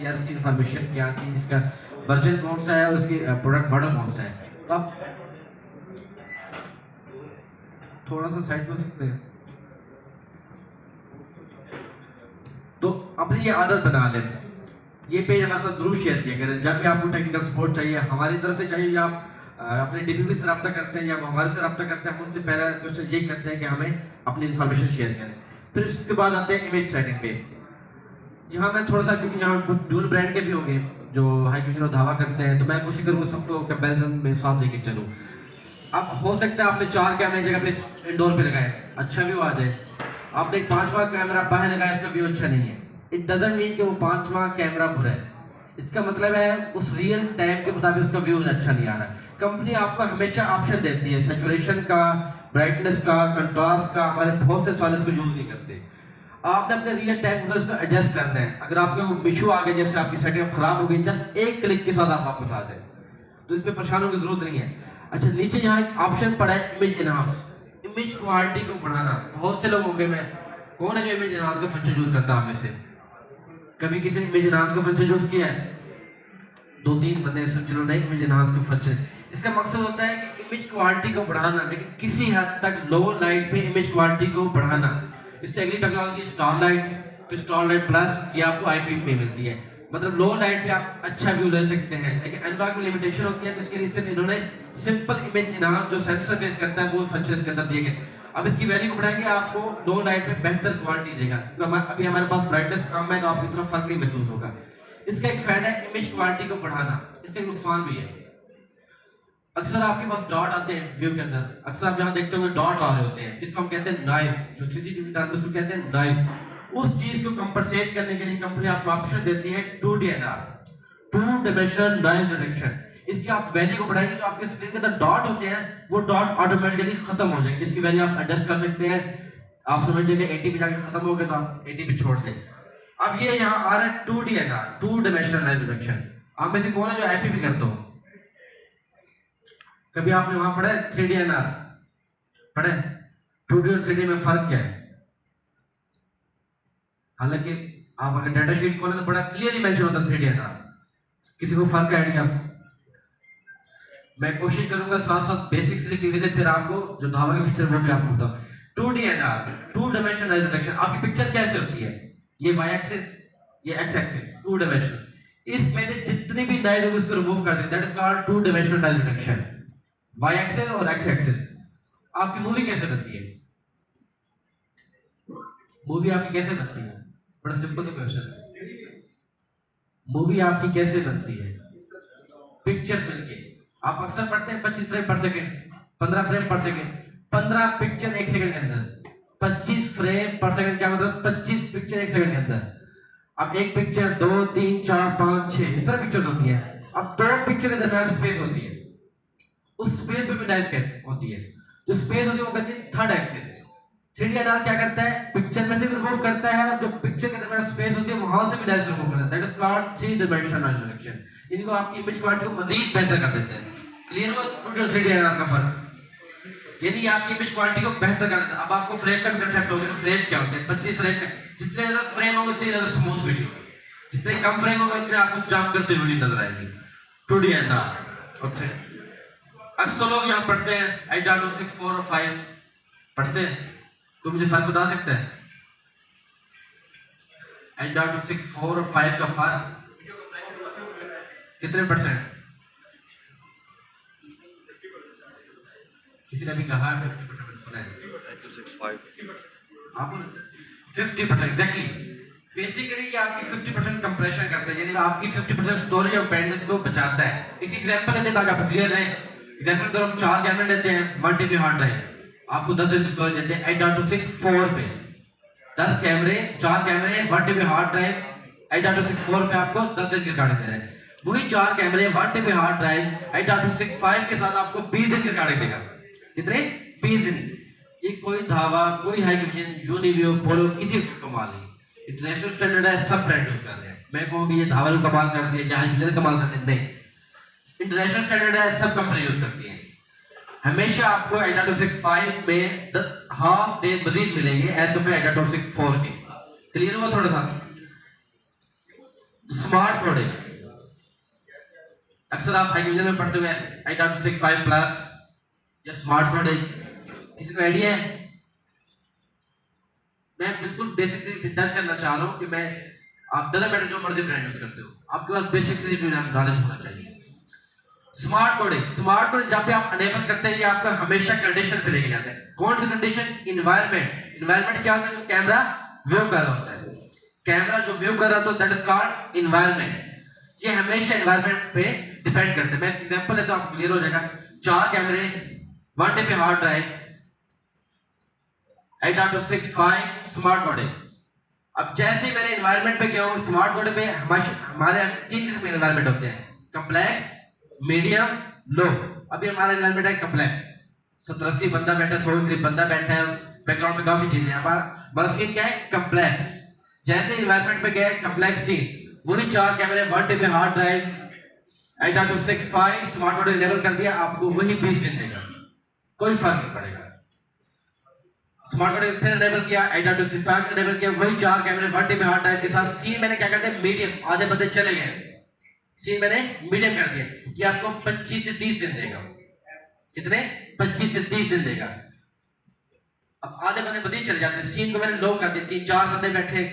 यार इसकी इन्फॉर्मेशन क्या थी, इसका वर्जन कौन सा है, उसकी प्रोडक्ट मॉडल कौन सा है। तो आप थोड़ा सा साइड कर सकते हैं। तो अपनी ये आदत बना लें, ये पेज हमारे साथ जरूर शेयर किया करें। जब भी आपको टेक्निकल सपोर्ट चाहिए, हमारी तरफ से चाहिए, या आप अपने डीपीपी से रब्ता करते हैं या वो हमारे से रब्ता करते हैं, हम उनसे पहला क्वेश्चन यही करते हैं कि हमें अपनी इन्फॉर्मेशन शेयर करें। फिर इसके बाद आते हैं इमेज सेटिंग पे। यहाँ मैं थोड़ा सा, क्योंकि यहाँ कुछ ड्यूल ब्रांड के भी होंगे जो हाई क्वेश्चन और धावा करते हैं, तो मैं कोशिश करूँगा सबको कंपैरिजन में साथ लेके चलूँ। अब हो सकता है आपने 4 कैमरे जगह पे इंडोर पे लगाए, अच्छा व्यू आ जाए। आपने एक 5वां कैमरा बाहर लगाया, इसका व्यू अच्छा नहीं है। इट डजंट मीन कि वो 5वां कैमरा बुरा है। इसका मतलब है उस रियल टाइम के मुताबिक उसका व्यू अच्छा नहीं आ रहा। कंपनी आपको हमेशा ऑप्शन देती है सैचुरेशन का, ब्राइटनेस का, कंट्रास्ट का। हमारे बहुत से चैनल्स को यूज नहीं करते। आपने अपने रियल टाइम में उसको एडजस्ट करना है। अगर आपको इशू आ गया, जैसे आपकी सेटिंग खराब हो गई, जस्ट एक क्लिक के साथ आप वापस आ जाए, तो इसमें परेशान होने की जरूरत नहीं है। अच्छा, नीचे यहाँ एक ऑप्शन पड़ा है इमेज एनहांस, इमेज क्वालिटी को बढ़ाना। बहुत से लोग होंगे, मैं कौन है जो इमेज एनहांस का फंक्शन यूज करता है हमें से? कभी किसी ने इमेज एनहांस का फंक्शन यूज किया है? 2-3 बंदे सब जिन्होंने इमेज एनहांस का फंक्शन। इसका मकसद होता है कि इमेज क्वालिटी को बढ़ाना, लेकिन किसी हद तक लो लाइट पे इमेज क्वालिटी को बढ़ाना। इससे अगली टेक्नोलॉजी स्टारलाइट, फिर स्टारलाइट प्लस, ये आपको आईपी में मिलती है। मतलब लो लाइट पे आप अच्छा व्यू ले सकते हैं, लेकिन एंड्रॉइड में लिमिटेशन होती है। तो इसके लिए सिर्फ इन्होंने सिंपल इमेज एनहांस जो सेंसर बेस करता है वो फंक्शन इसके अंदर दिए गए। अब इसकी वैल्यू को बढ़ाएंगे, आपको लो लाइट पे बेहतर क्वालिटी देगा। अभी हमारे पास ब्राइटनेस कम है, तो आपको इतना फर्क नहीं महसूस होगा। इसका एक फायदा है इमेज क्वालिटी को बढ़ाना, इसका एक नुकसान भी है। अक्सर आपके पास डॉट आते हैं व्यू के अंदर, अक्सर आप यहाँ देखते होंगे डॉट आ रहे होते हैं, जिसको हम कहते हैं नॉइज। जो सीसीटीवी टर्म उसको कहते हैं नॉइज। उस चीज को कंपनसेट करने के लिए कंपनी आपको ऑप्शन देती है 2DNR, to dimensional noise reduction. इसकी आप वैल्यू को बढ़ाएंगे, जो आपके स्क्रीन के अंदर डॉट होते हैं वो डॉट ऑटोमेटिकली खत्म हो जाएंगे। इसकी वैल्यू आप एडजस्ट कर सकते हैं। आप समझ लीजिए 80 पे जाके खत्म हो गए तो आप 80 पे छोड़ दें। अब ये यहाँ आ रहा है 2DNR, to dimensional noise reduction. आप में से कौन है जो आईपी भी करते हो? कभी आपने वहां पढ़ा है 3DNR? पढ़े 2D और 3D में फर्क क्या है? हालांकि आप अगर डाटा शीट खोलें तो बड़ा क्लियरली मेंशन होता है 3DNR। किसी को फर्क आइडिया? मैं कोशिश करूंगा साथ साथ बेसिक से क्लियर, फिर आपको जो धावा के फीचर वो भी आपको बताऊं। 2DNR, to dimensional noise reduction. आपकी पिक्चर कैसे होती है? ये वाई एक्सिस, ये एक्स एक्सिस, टू डायमेंशनल। इसमें से जितनी भी नॉइज होगी उसको रिमूव कर दें, that is called two dimensional noise reduction. Y axis और एक्स एक्सिस। आपकी मूवी कैसे बनती है? मूवी आपकी कैसे बनती है? बड़ा सिंपल सा क्वेश्चन है। मूवी आपकी कैसे बनती है? पिक्चर्स मिलके। आप अक्सर पढ़ते हैं 25 फ्रेम पर सेकंड, 15 फ्रेम पर सेकंड, 15 पिक्चर एक सेकंड के अंदर। 25 फ्रेम पर सेकंड क्या मतलब? 25 पिक्चर एक सेकंड के अंदर। अब एक पिक्चर 2 3 4 5 6 इस तरह पिक्चर्स होती है। अब दो पिक्चर के दरमियान स्पेस होती है, उस स्पेस पे भी नॉइज होती है। जो स्पेस होती है वो कहती है थर्ड एक्सिस। 3DNR क्या करता है? पिक्चर में से भी रिमूव करता है, और जो पिक्चर के दरमियान स्पेस होती है वहां से भी नॉइज रिमूव करता है। That is called 3 dimensional noise reduction. इनको आपकी इमेज क्वालिटी को मजीद बेहतर कर देते हैं। क्लियर हुआ 2D और 3DNR का फर्क? यानी आपकी इमेज क्वालिटी को बेहतर कर देता है। अब आपको फ्रेम का भी कंसेप्ट हो गया। फ्रेम क्या होते हैं? 25 फ्रेम का, जितने ज्यादा फ्रेम होंगे उतनी ज्यादा स्मूथ वीडियो, जितने कम फ्रेम होंगे उतने आपको जाम करते हुए नजर आएगी। 2DNR और 3। अक्सर लोग यहाँ पढ़ते हैं H.264 और 5 पढ़ते हैं, तो मुझे फर्क बता सकते हैं H.264 और 5 का फर्क कितने परसेंट? किसी ने भी कहा 50% सुना है? 50% एग्जैक्टली। बेसिकली ये आपकी 50% कंप्रेशन करता है, यानी आपकी 50% स्टोरेज और बैंडविड्थ को बचाता है। इसी एग्जांपल लेते हैं ताकि आपको क्लियर रहे। एग्जांपल तो हम 4 कैमरे लेते हैं, 1 TB हार्ड ड्राइव, आपको 10 GB स्टोरेज देते हैं H.264 पे। 10 कैमरे, 4 कैमरे, 1 TB हार्ड ड्राइव, H.264 पे आपको 10 दिन की रिकॉर्डिंग दे रहे हैं। वही 4 कैमरे, 1 TB हार्ड ड्राइव, H.265 के साथ आपको 20 दिन की रिकॉर्डिंग देगा। कितने? 20 दिन। ये कोई धावा, कोई हाई डिफिनिशन, यूनिवियो, पोलो किसी को कमाल नहीं। इंटरनेशनल स्टैंडर्ड है, सब ब्रांड यूज कर रहे हैं। मैं कहूँ कि ये धावल कमाल करती है या हाई डिफिनिशन कमाल करती है, नहीं। इंटरनेशनल स्टैंडर्ड है, सब कंपनी यूज करती है। हमेशा आपको H.265 में हाफ डे मजीद मिलेंगे एज कम्पेयर H.264 के। क्लियर हुआ थोड़ा सा? Smart coding. अक्सर आप हाईविजन में पढ़ते हुए i.65 प्लस या स्मार्ट कोडिंग, किसी को आइडिया है? मैं बिल्कुल बेसिक से टच करना चाह रहा हूँ कि मैं आप डजंट मैटर जो मर्जी ब्रांड यूज करते हो, आपके पास बेसिक से नॉलेज होना चाहिए। स्मार्ट कोडिंग जब भी आप अनेबल करते हैं ये आपको हमेशा कंडीशन पे लेके जाता है। कौन सी कंडीशन? इन्वायरमेंट क्या होता है? जो कैमरा व्यू कर रहा होता है, कैमरा जो व्यू कर रहा है तो दैट इज कॉल्ड इन्वायरमेंट। ये हमेशा इन्वायरमेंट पे डिपेंड करते हैं। मैं एग्जांपल लेता हूं, आपको क्लियर हो जाएगा। 4 कैमरे, 1 TB hard drive, 8.65 smart coding. अब जैसे मैंने इन्वायरमेंट पे गया हूं, स्मार्ट कोडिंग में हमारे 3 किस्म के इन्वायरमेंट होते हैं, कॉम्प्लेक्स, मीडियम, लो। अभी हमारा इन्वायरमेंट है कॉम्प्लेक्स, 70-80 बंदा बैठा है, 100 करीब बंदा बैठा है, बैकग्राउंड में काफी चीजें। हमारा सीन क्या है? कॉम्प्लेक्स। जैसे इन्वायरमेंट पे गया कॉम्प्लेक्स सीन, वही 4 कैमरे, 1 TB hard drive, 8.65 smart coding enable कर दिया, आपको वही 20 दिन देगा, कोई फर्क नहीं पड़ेगा। स्मार्ट कोडिंग फिर इनेबल किया, 8.65 इनेबल किया, वही 4 कैमरे, 1 टीबी हार्ड ड्राइव के साथ। सीन मैंने क्या करते हैं? मीडियम, आधे बंदे चले गए, सीन मैंने मीडियम कर दिया, ये आपको 25 से 30 दिन देगा। कितने? 25 से 30 दिन देगा। अब आधे बंदे बदले चले जाते हैं, सीन को मैंने लो कर दिया, 3-4 बंदे बैठे,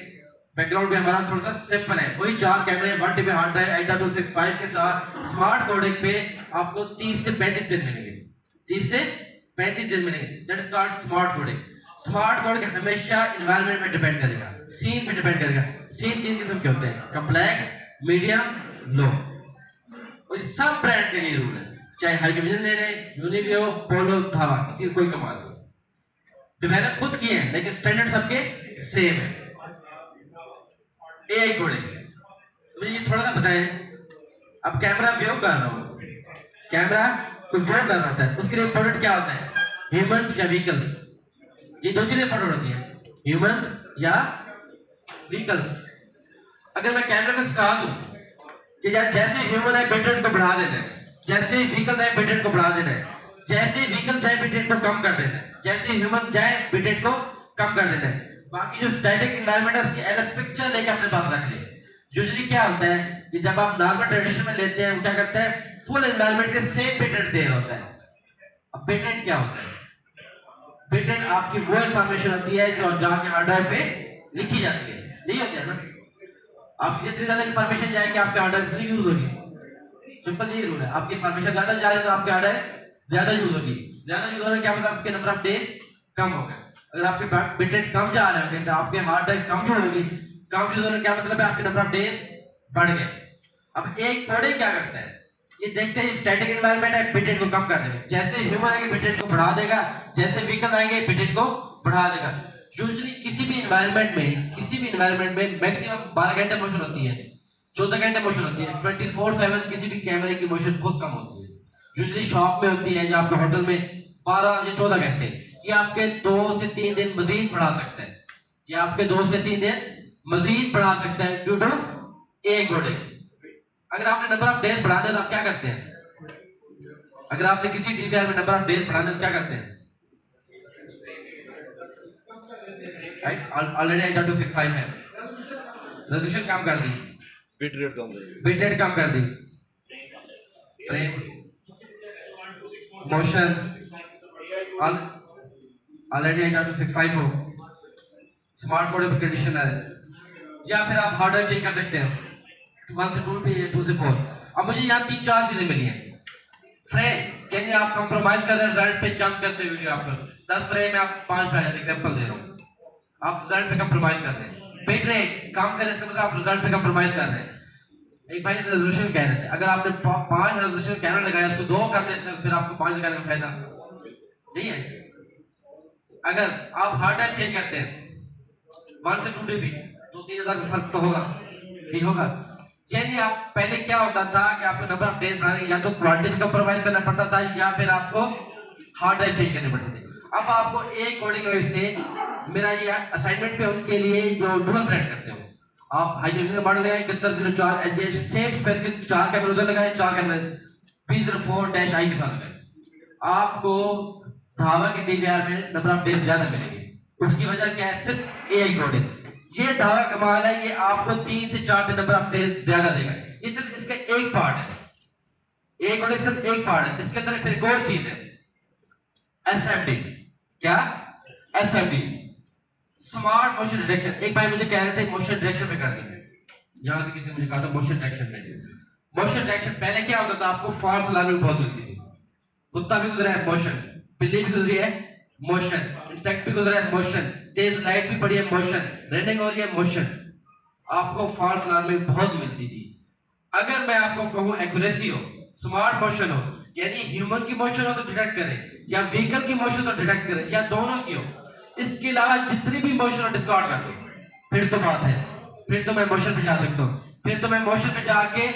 बैकग्राउंड भी हमारा थोड़ा सा सिंपल है, वही 4 कैमरे, 1 टीबी हार्ड ड्राइव, 8.65 के साथ स्मार्ट कोडिंग पे आपको 30 से 35 दिन मिलेंगे। 30 से 35 दिन मिलेंगे, that is called smart coding. Smart coding हमेशा एनवायरनमेंट में डिपेंड करेगा, सीन पे डिपेंड करेगा। सीन 3 किस्म के होते हैं, कॉम्प्लेक्स, मीडियम, लो। और सब ब्रांड के लिए रूल है, चाहे हाईविजन ले लें, यूनिवियो, पोलो, धावा, किसी को कोई कमाल नहीं। डेवलप खुद किए हैं लेकिन स्टैंडर्ड सबके सेम है। एआई कोडिंग, मुझे ये थोड़ा सा बताएं। अब कैमरा व्यू कर रहा हूं, कैमरा को व्यू कर रहा होता है, उसके लिए इंपॉर्टेंट क्या होता है? ह्यूमन या व्हीकल्स? ये दो चीजें इंपॉर्टेंट होती है, ह्यूमन या व्हीकल्स। अगर मैं कैमरा को सिखा दूं कि यार जैसे ह्यूमन है बिट रेट को बढ़ा देना है, जैसे व्हीकल है बिट रेट को बढ़ा देना है, जैसे व्हीकल जाए बिट रेट को कम कर देना है, जैसे ह्यूमन जाए बिट रेट को कम कर देना है। बाकी जो स्टैटिक एनवायरनमेंट है उसकी अलग पिक्चर लेके अपने पास रख ले। यूजुअली क्या होता है कि जब आप नॉर्मल ट्रेडिशन में लेते हैं, वो क्या करता है? फुल एनवायरनमेंट के सेम बिट रेट दे रहा होता है। अब बिट रेट क्या होता है? बिट रेट आपकी वो इंफॉर्मेशन होती है जो जाके हार्ड ड्राइव पे लिखी जाती है, नहीं होती है ना? आपकी जितनी ज्यादा इंफॉर्मेशन जाएगी आपके हार्ड ड्राइव उतनी यूज होगी। सिंपल यही रूल है, आपकी इंफॉर्मेशन ज्यादा जा रही है तो आपके हार्ड ड्राइव ज्यादा यूज होगी। ज्यादा यूज होने क्या मतलब? आपके नंबर ऑफ डेज कम हो गए। अगर आपके बिट रेट कम जा रहे होंगे तो आपके हार्ड ड्राइव कम यूज होगी। कम यूज होने क्या मतलब है? आपके नंबर ऑफ डेज बढ़ गए। अब एक कोडिंग क्या करता है? ये देखते हैं स्टैटिक एनवायरनमेंट है, बिट रेट को कम कर देगा, जैसे ह्यूमन आएंगे बिट रेट को बढ़ा देगा, जैसे व्हीकल आएंगे बिट रेट को बढ़ा देगा। यूजुअली किसी भी एनवायरनमेंट में मैक्सिमम 12 घंटे मोशन होती है, 14 घंटे मोशन होती है, 24/7 किसी भी कैमरे की मोशन बहुत कम होती है। यूजुअली शॉप में होती है या आपके होटल में 12 या 14 घंटे। ये आपके 2 से 3 दिन मजीद बढ़ा सकते हैं, ये आपके 2 से 3 दिन मजीद बढ़ा सकते हैं ड्यू टू ए कोडिंग। अगर आपने नंबर ऑफ डेज बढ़ाना है तो आप क्या करते हैं? अगर आपने किसी डीवीआर में नंबर ऑफ डेज बढ़ाना है तो क्या करते हैं? ऑलरेडी 8.65 है, रेजोल्यूशन कम कर दी, बिट रेट कम कर दी, फ्रेम मोशन ऑलरेडी 8.65 हो, स्मार्ट कोड कंडीशन है। या फिर आप हार्ड ड्राइव चेंज कर सकते हैं 1 से 2 पे, 2 से 4। अब मुझे यहाँ 3-4 चीजें मिली हैं। फ्रेम, यानी आप कंप्रोमाइज कर रहे हैं रिजल्ट पे, जंप करते वीडियो आपको 10 फ्रेम में आप 5 पे, एग्जांपल दे रहा हूँ, आप रिजल्ट पे कंप्रोमाइज कर रहे हैं। बिट रेट कम करें इसका मतलब आप रिजल्ट पे कंप्रोमाइज कर रहे हैं। एक भाई रेजोल्यूशन कह रहे थे, अगर आपने 5 रेजोल्यूशन कैमरा लगाया, उसको 2 कर देते हैं, फिर आपको 5 लगाने का फायदा नहीं है। अगर आप हार्ड ड्राइव चेंज करते हैं 1 से 2 TB तो 3000 का फर्क तो होगा, नहीं होगा? यानी आप पहले क्या होता था कि आपको नंबर ऑफ डेज बनाने या तो क्वालिटी में कंप्रोमाइज करना पड़ता था या फिर आपको हार्ड ड्राइव चेंज करनी पड़ती थी। अब आपको एक कोडिंग की वजह से मेरा ये असाइनमेंट पे उनके लिए जो डुअल ब्रांड करते हो, आप हाईविजन का मॉडल लगाएं 7104 एचएच सेम स्पेस के 4 कैमरे उधर लगाएं, 4 कैमरे P04-I के साथ लगाएं, आपको धावा के डीवीआर में नंबर ऑफ डेज ज्यादा मिलेंगे। उसकी वजह क्या है? सिर्फ एआई कोडिंग। ये धागा कमाल है, ये आपको 3 से 4 दिन नंबर ऑफ डेज ज्यादा देगा। ये सिर्फ इसका एक पार्ट है, एक और सिर्फ एक पार्ट है। इसके अंदर फिर एक और चीज है, एसएमडी। क्या? SMD, smart motion detection. एक भाई मुझे कह रहे थे मोशन डिटेक्शन पे कर देंगे, यहां से किसी ने मुझे कहा था मोशन डिटेक्शन पे। मोशन डिटेक्शन पहले क्या होता था, आपको फॉल्स अलार्मिंग बहुत मिलती थी। कुत्ता भी गुजरा है मोशन, बिल्ली भी गुजरी है मोशन, इंसेक्ट भी गुजरा है मोशन, तेज लाइट भी पड़ी है मोशन, रनिंग हो रही है मोशन। आपको फॉल्स अलार्मिंग बहुत मिलती थी। अगर मैं आपको कहूं एक्यूरेसी हो, स्मार्ट मोशन हो, यानी ह्यूमन की मोशन हो तो डिटेक्ट करे, या व्हीकल की मोशन तो डिटेक्ट करे, या दोनों की हो, इसके अलावा जितनी भी मोशन हो डिस्कार्ड कर दो, फिर तो बात है, फिर तो मैं मोशन पे जा सकता हूँ। फिर तो मैं मोशन पे जाके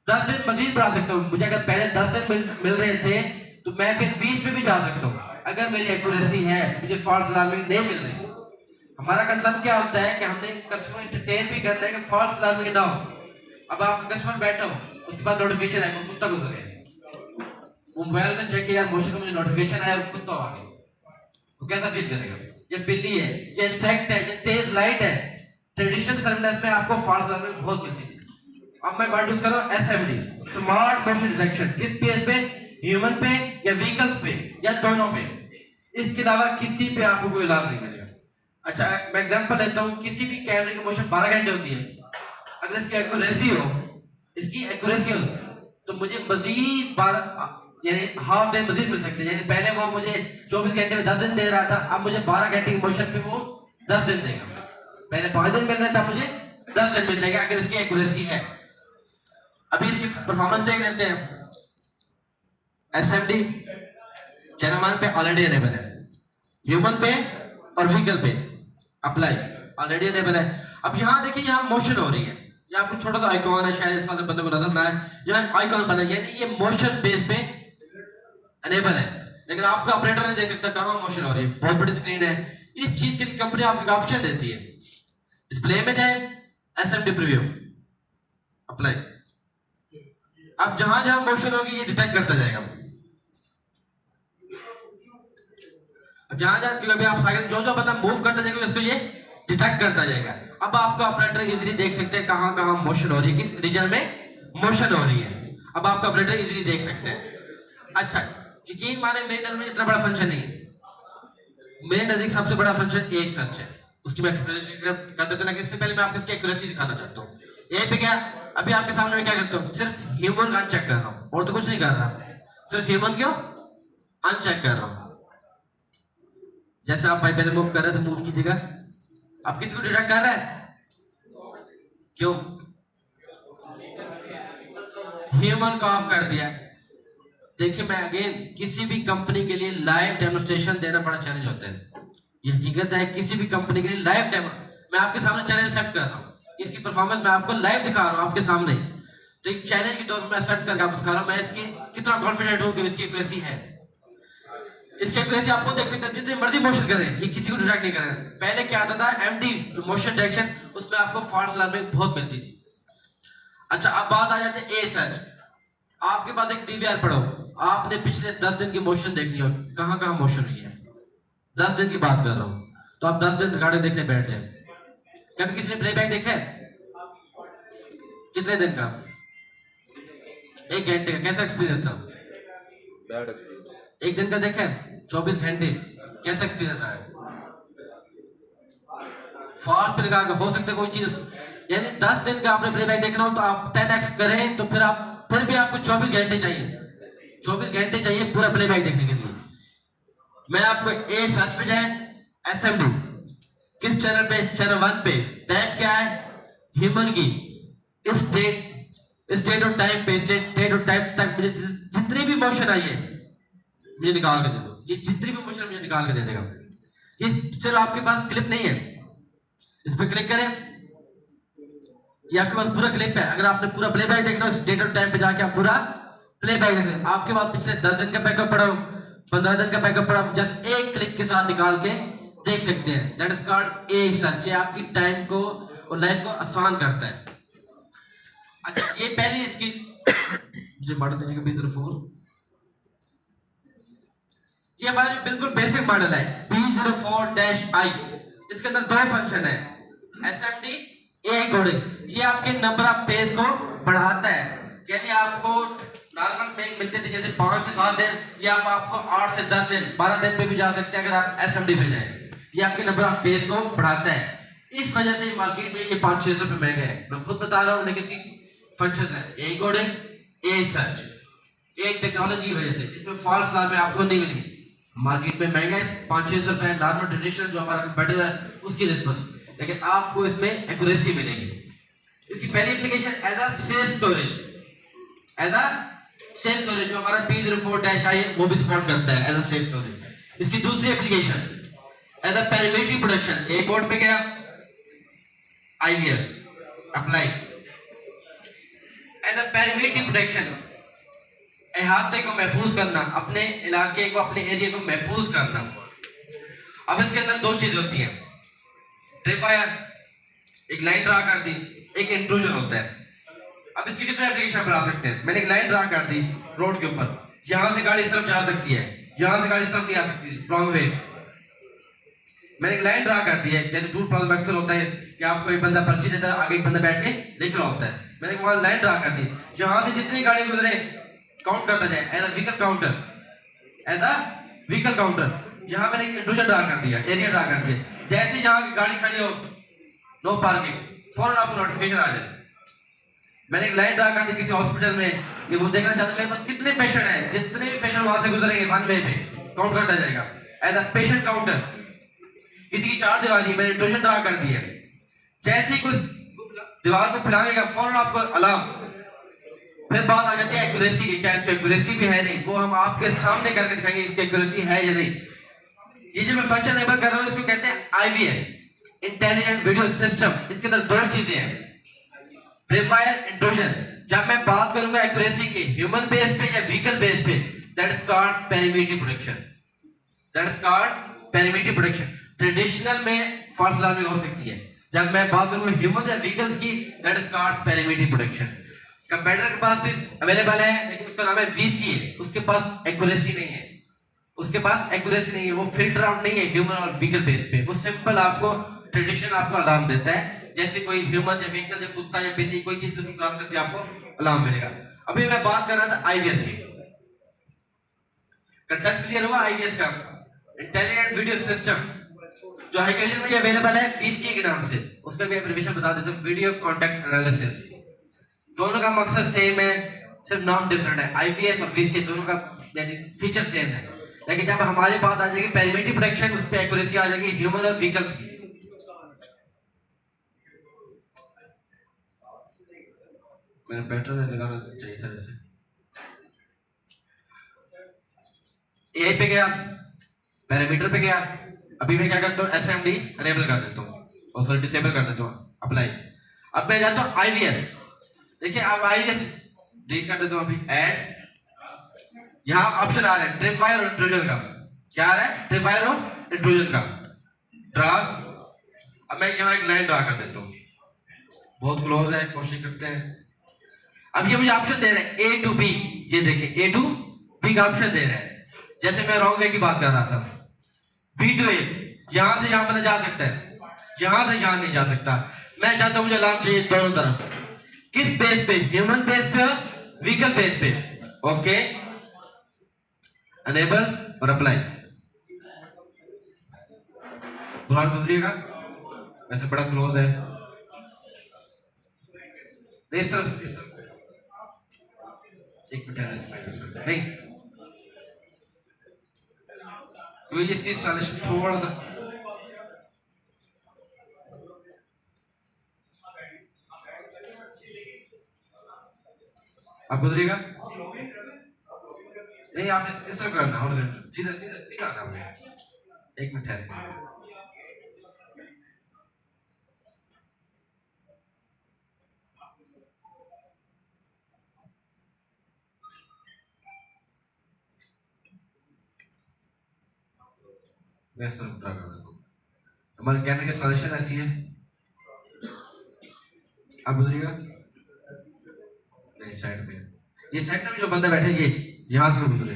10 दिन मजीद बढ़ा सकता हूँ। मुझे अगर पहले 10 दिन मिल रहे थे तो मैं फिर 20 पे भी जा सकता हूँ, अगर मेरी एक्यूरेसी है, मुझे फॉल्स अलार्मिंग नहीं मिल रही। हमारा कंसर्न क्या होता है कि हमने कस्टमर एंटरटेन भी करना है कि फॉल्स अलार्मिंग ना हो। अब आप कस्टमर बैठो, उसके बाद नोटिफिकेशन आएगा कुत्ता गुजर गया, वो मोबाइल से चेक किया मोशन में मुझे नोटिफिकेशन आया कुत्ता आ गया, वो कैसा फील करेगा? ये बिल्ली है, ये इंसेक्ट है, ये तेज लाइट है। ट्रेडिशनल सर्विलेंस में आपको फॉल्स अलार्मिंग बहुत मिलती थी। अब मैं वर्ड यूज कर रहा हूं एसएमडी, स्मार्ट मोशन डिटेक्शन। किस बेस पे? ह्यूमन पे या व्हीकल्स पे या दोनों पे। इसके अलावा किसी पे आपको कोई अलार्म नहीं मिलेगा। अच्छा मैं एग्जांपल लेता हूं, किसी भी कैमरे की मोशन 12 घंटे होती है, अगर इसकी एक्यूरेसी हो, इसकी एक्यूरेसी हो तो मुझे मजीद 12 यानी हाफ डे मजीद मिल सकते हैं। यानी पहले वो मुझे 24 घंटे में 10 दिन दे रहा था, अब मुझे 12 घंटे की मोशन पे वो 10 दिन देगा। पहले 5 दिन मिल रहा था, मुझे 10 दिन मिल जाएगा अगर इसकी एक्यूरेसी है। अभी इसकी परफॉर्मेंस देख लेते हैं। एसएमडी चैनल 1 पे ऑलरेडी अनेबल है, ह्यूमन पे और व्हीकल पे अप्लाई ऑलरेडी अनेबल है। अब यहाँ देखिए, यहाँ मोशन हो रही है, यहाँ आपको छोटा सा आइकॉन है, शायद इस वाले बंदे को नजर ना आए, यहाँ आइकॉन बना है, यानी ये मोशन बेस पे अनेबल है। लेकिन आपका ऑपरेटर नहीं देख सकता कहाँ मोशन हो रही है, बहुत बड़ी स्क्रीन है। इस चीज के लिए कंपनी आपको ऑप्शन देती है, डिस्प्ले में जाए, एसएमडी प्रीव्यू अप्लाई। अब जहां जहां मोशन होगी ये डिटेक्ट करता जाएगा। अब जहां जहां, क्योंकि अभी आप साइकिल जो बंदा मूव करता जाएगा उसको ये डिटेक्ट करता जाएगा। अब आपका ऑपरेटर इजीली देख सकते हैं कहां कहां मोशन हो रही है, किस रीजन में मोशन हो रही है। अब आपका ऑपरेटर इजीली देख सकते हैं। अच्छा यकीन माने मेरी नजर में इतना बड़ा फंक्शन नहीं है, मेरे नजदीक सबसे बड़ा फंक्शन एज सर्च है, उसकी मैं एक्सप्लेनेशन कर देता हूं। लेकिन इससे पहले मैं आपको इसकी एक्यूरेसी दिखाना चाहता हूं। ए पे क्या, अभी आपके सामने मैं क्या करता हूं, सिर्फ ह्यूमन अनचेक कर रहा हूं और तो कुछ नहीं कर रहा, सिर्फ ह्यूमन क्यों अनचेक कर रहा हूं। जैसे आप भाई पहले मूव कर रहे थे, मूव कीजिएगा। आप किसी को डिटेक्ट कर रहे हैं, क्यों? ह्यूमन को ऑफ कर दिया। देखिए मैं अगेन, किसी भी कंपनी के लिए लाइव डेमोस्ट्रेशन देना बड़ा चैलेंज होता है, ये हकीकत है। किसी भी कंपनी के लिए लाइव डेमो, मैं आपके सामने चैलेंज सेट कर रहा हूँ, इसकी परफॉर्मेंस मैं आपको लाइव दिखा रहा हूँ आपके सामने। तो इस चैलेंज के तौर पर मैं सेट करके आपको दिखा रहा हूँ मैं इसकी कितना कॉन्फिडेंट हूँ कि इसकी एक्यूरेसी है। इसकी एक्यूरेसी आप खुद देख सकते हैं, जितनी मर्जी मोशन करें ये किसी को डिटेक्ट नहीं करें। पहले क्या आता था, एमडी जो मोशन डिटेक्शन, उसमें आपको फॉल्स अलार्मिंग बहुत मिलती थी। अच्छा अब बात आ जाती है ए सर्च। आपके पास एक डीवीआर पड़ो, आपने पिछले 10 दिन की मोशन देखनी हो, कहां कहां मोशन हुई है, 10 दिन की बात कर रहा हूं, तो आप 10 दिन रिकॉर्डिंग देखने बैठ जाए। कभी किसी ने प्लेबैक देखा है? कितने दिन का? 1 घंटे का। कैसा एक्सपीरियंस था? Bad experience. 1 दिन का देखा है? 24 घंटे कैसा एक्सपीरियंस रहा है? फास्ट पे लगा के हो सकता है कोई चीज, यानी 10 दिन का आपने प्लेबैक देखना हो तो आप 10x करें तो फिर भी आपको 24 घंटे चाहिए, 24 घंटे चाहिए पूरा प्लेबैक देखने के लिए। मैं आपको ए सर्च पे जाए, एसएमडी किस चैनल पे, चैनल 1 पे, टाइम क्या है ह्यूमन की, इस डेट और टाइम पे, डेट और टाइम तक मुझे जितनी भी मोशन आई है मुझे निकाल के दे दो। ये जितनी भी मोशन मुझे निकाल के दे देगा। ये सिर्फ आपके पास क्लिप नहीं है, इस पर क्लिक करें, ये आपके पास पूरा क्लिप है। अगर आपने पूरा प्लेबैक देखना है, डेट और टाइम पे जाके आप पूरा प्लेबैक देख सकते हैं। आपके पास पिछले 10 दिन का बैकअप पड़ा हो, 15 दिन का बैकअप पड़ा हो, जस्ट एक क्लिक के साथ निकाल के देख सकते हैं। That is called a search. ये आपकी टाइम को और लाइफ को आसान करता है। अच्छा ये पहली इसकी मुझे मॉडल दीजिएगा B04। ये हमारा जो बिल्कुल बेसिक मॉडल है B04-I। इसके अंदर 2 फंक्शन है, SMD ए कोडिंग, ये आपके नंबर ऑफ डेज को बढ़ाता है। यानी आपको नॉर्मल में मिलते थे जैसे 5 से 7 दिन, ये आपको 8 से 10 दिन 12 दिन पे भी जा सकते हैं अगर आप SMD पे जाएं। ये आपके नंबर ऑफ डेज को बढ़ाता है। इस वजह से मार्केट में ये 500-600 रुपए महंगा है। मैं खुद बता रहा हूँ, लेकिन इसकी फंक्शन है ए कोडिंग, ए सर्च, एक टेक्नोलॉजी की वजह से इसमें फॉल्स अलार्म में आपको नहीं मिलेगी। मार्केट में महंगा है 500-600 रुपए, नॉर्मल ट्रेडिशनल जो हमारा कंपेटिटर है उसकी रिस्पॉन्स, लेकिन आपको इसमें एक्यूरेसी मिलेगी। इसकी पहली application as a safe storage, as a safe storage जो हमारा P04-I वो भी सपोर्ट करता है एज अ सेफ स्टोरेज। इसकी दूसरी application as a perimeter protection, एक बोर्ड पे गया IVS apply as a perimeter protection, इहाते को महफूज करना, अपने इलाके को अपने एरिया को महफूज करना। अब इसके अंदर दो चीज होती है, ट्रिपवायर, एक लाइन ड्रा कर दी, एक इंट्रूजन होता है। अब इसकी डिफरेंट एप्लीकेशन बना सकते हैं। मैंने एक लाइन ड्रा कर दी रोड के ऊपर, यहां से गाड़ी इस तरफ जा सकती है, यहां से गाड़ी इस तरफ नहीं आ सकती, रॉन्ग वे। मैंने एक लाइन ड्रा कर दी है, जैसे टूल प्लाजा अक्सर होता है कि आपको एक बंदा पर्ची देता है, आगे एक बंदा बैठ के लिख रहा होता है। मैंने वहां लाइन ड्रा कर दी, जहां से जितनी गाड़ी गुजरे काउंट करता जाए as a vehicle counter, as a vehicle counter. यहां मैंने एक इंट्रूजन ड्रा कर दिया, एरिया ड्रा कर दिया, जैसे जहां की गाड़ी खड़ी हो नो पार्किंग, फौरन आपको नोटिफिकेशन आ जाए। मैंने एक लाइन ड्रा कर दी किसी हॉस्पिटल में कि वो देखना चाहते मेरे पास कितने पेशेंट हैं, जितने भी पेशेंट वहां से गुजरेंगे वन वे पे काउंट करता जाएगा एज अ पेशेंट काउंटर। किसी की चार दीवारी मैंने इंट्रूजन ड्रा कर दी है, जैसे ही कुछ दीवार को फैलाएगा फौरन आपको अलार्म। फिर बात आ जाती है एक्यूरेसी की, क्या इसकी एक्यूरेसी भी है नहीं, वो हम आपके सामने करके दिखाएंगे इसकी एक्यूरेसी है या नहीं। ये जो मैं फंक्शन एनेबल कर रहा हूं इसको कहते हैं IVS, इंटेलिजेंट वीडियो सिस्टम। इसके अंदर दो चीजें हैं, ट्रिपवायर, इंट्रूजन। जब मैं बात करूंगा एक्यूरेसी की ह्यूमन बेस पे या व्हीकल बेस पे, that is called perimeter protection, that is called perimeter protection. Traditional में फॉल्स अलार्मिंग हो सकती है, जब मैं बात करूंगा ह्यूमन या व्हीकल्स की, that is called perimeter protection. Competitor के पास भी अवेलेबल है, लेकिन उसका नाम है VCA, उसके पास एक्यूरेसी नहीं है, उसके पास एक्यूरेसी नहीं है, वो फिल्टर आउट नहीं है ह्यूमन और व्हीकल बेस पे। वो सिंपल आपको ट्रेडिशनल आपको अलार्म देता है, जैसे कोई ह्यूमन या व्हीकल या कुत्ता या बिल्ली कोई चीज उसमें क्रॉस करती है आपको अलार्म मिलेगा। अभी मैं बात कर रहा था IVS की, कंसेप्ट क्लियर हुआ IVS का, इंटेलिजेंट वीडियो सिस्टम, जो हाईकेजन में अवेलेबल है VCA के नाम से। उसका भी एब्रिविएशन बता देता हूं, वीडियो कॉन्टेक्ट एनालिसिस। दोनों का मकसद सेम है, सिर्फ नाम डिफरेंट है। IVS और VCA दोनों का यानी फीचर सेम है, लेकिन जब हमारी बात आ जाएगी पेरीमीटर प्रोटेक्शन, उस पे एक्यूरेसी आ जाएगी ह्यूमन और व्हीकल्स की। मैंने पैटर्न लगाना चाहिए था वैसे। ए पे गया, पेरीमीटर पे गया, अभी मैं क्या करता हूँ SMD अनेबल कर देता हूँ और फिर डिसेबल कर देता हूँ, अप्लाई। अब मैं जाता हूँ IVS, देखिए अब IVS डिलीट कर देता हूँ अभी, ऐड, यहाँ ऑप्शन आ रहा है ट्रिपवायर और इंट्रूजन का। क्या आ रहा है? ट्रिपवायर और इंट्रूजन का। ड्रा, अब मैं यहाँ एक लाइन ड्रा कर देता हूँ, बहुत क्लोज है, कोशिश करते हैं। अब ये मुझे ऑप्शन दे रहे हैं A to B, ये देखिए A to B का ऑप्शन दे रहे हैं। जैसे मैं रॉन्ग वे की बात कर रहा था, B to A, यहां से यहां बंदा जा सकता है, यहां से यहां नहीं जा सकता। मैं चाहता हूं मुझे अलार्म चाहिए दोनों तरफ, किस बेस पे? ह्यूमन बेस पे और व्हीकल बेस पे। ओके, अनेबल और अप्लाई। बुरा गुजरिएगा, वैसे बड़ा क्लोज है, इस तरफ एक मिनट नहीं, क्योंकि इसकी इंस्टॉलेशन थोड़ा सा आप गुजरिएगा नहीं, आपने इस तरफ करना और सीधा सीधा सीधा आना है। एक मिनट ठहर, मैं इस तरफ ड्रा कर देता हूँ। हमारे कैमरे की इंस्टॉलेशन ऐसी है, आप गुजरिएगा नहीं, साइड पे, ये सेंटर में जो बंदा बैठे ये यहां से गुजरे,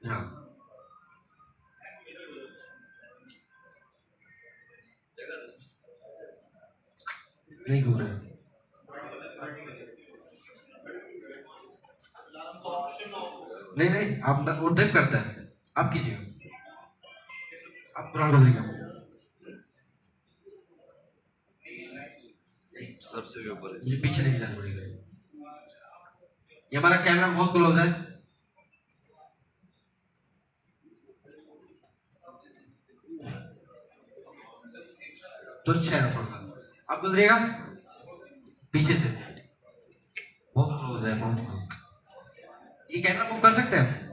हाँ नहीं घूम रहे। नहीं नहीं, आप वो ट्रिप करता है, आप कीजिए, आप ब्राउन गुजरिएगा। सबसे भी ऊपर है। मुझे पीछे नहीं जाना पड़ेगा। ये हमारा कैमरा बहुत क्लोज है। तो अच्छा है थोड़ा सा, आप गुजरिएगा पीछे से, बहुत क्लोज है, बहुत क्लोज। ये कैमरा मूव कर सकते हैं?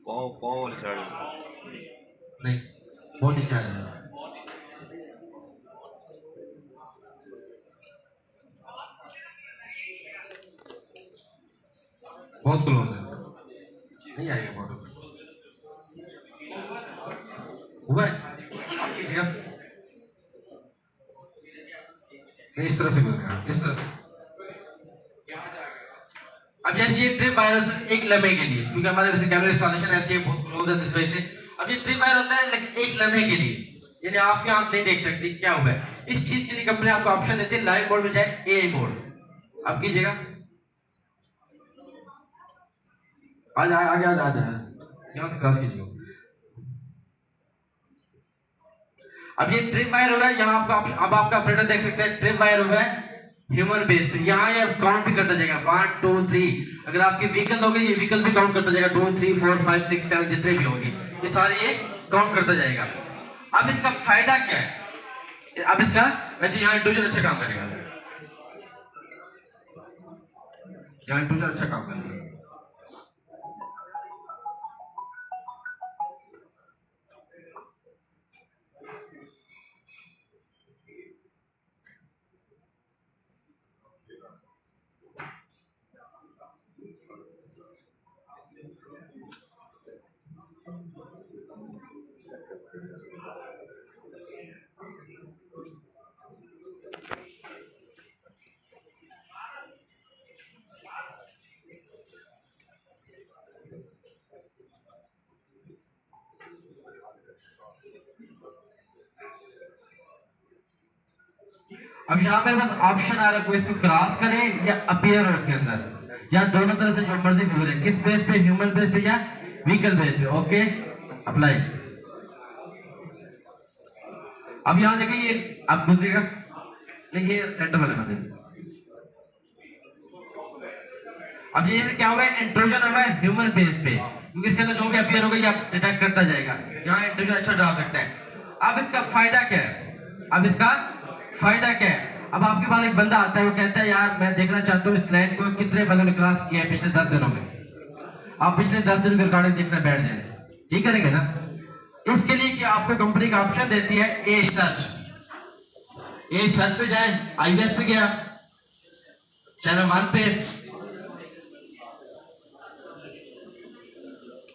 पाँव पाँव वाली साइड में। नहीं, बहुत नीचे आ जाएगा। बहुत क्लोज है, नहीं आएगा फोटो। हुआ है, आप कीजिएगा। नहीं, इस तरफ से गुजरेगा, इस तरफ से। अब जैसे ये ट्रिप वायरस एक लम्हे के लिए, क्योंकि हमारे वैसे कैमरा इंस्टॉलेशन ऐसी है, बहुत क्लोज है, इस वजह से अब ये ट्रिप वायर होता है, लेकिन एक लम्हे के लिए, यानी आपकी आंख नहीं देख सकती क्या हुआ है। इस चीज के लिए कंपनी आपको ऑप्शन देती है लाइव मोड में जाए ए मोड। आप कीजिएगा, आगे आगे आगे आगे यहाँ से क्रॉस कीजिएगा। अब ये ट्रिप वायर हो गया, यहाँ आपका अब आपका ऑपरेटर देख सकते हैं, ट्रिप वायर हो गया ह्यूमन बेस पे। यहाँ ये काउंट भी करता जाएगा 1 2 3। अगर आपकी व्हीकल होगी, ये व्हीकल भी काउंट करता जाएगा 2 3 4 5 6 7 जितने भी होंगे, ये सारे ये काउंट करता जाएगा। अब इसका फायदा क्या है? अब इसका वैसे यहाँ इंट्रूजन अच्छा काम करेगा, यहाँ इंट्रूजन अच्छा काम करेगा। अब यहाँ पे बस ऑप्शन आ रहा है, कोई इसको क्रॉस करे या अपीयर हो उसके अंदर, या दोनों तरह से जो मर्जी गुजरे, किस बेस पे, ह्यूमन बेस पे या व्हीकल बेस पे। Okay, apply. अब यहाँ देखिए, ये आप गुजरेगा, देखिए सेंटर वाले बंदे। अब ये क्या हुआ है, इंट्रूजन हुआ है ह्यूमन बेस पे, क्योंकि इसके अंदर जो भी अपीयर होगा ये आप डिटेक्ट करता जाएगा। यहाँ इंट्रूजन अच्छा डाल सकते हैं। अब इसका फायदा क्या है? अब इसका फायदा क्या है? अब आपके पास एक बंदा आता है, वो कहता है यार मैं देखना चाहता हूँ इस लाइन को कितने बंदों ने क्रॉस किया है पिछले 10 दिनों में। आप पिछले 10 दिन के रिकॉर्डिंग देखना बैठ जाए, ठीक करेंगे ना? इसके लिए कि आपको कंपनी का ऑप्शन देती है ए सर्च। ए सर्च पे जाए, आईएस पे गया, चैनल 1 पे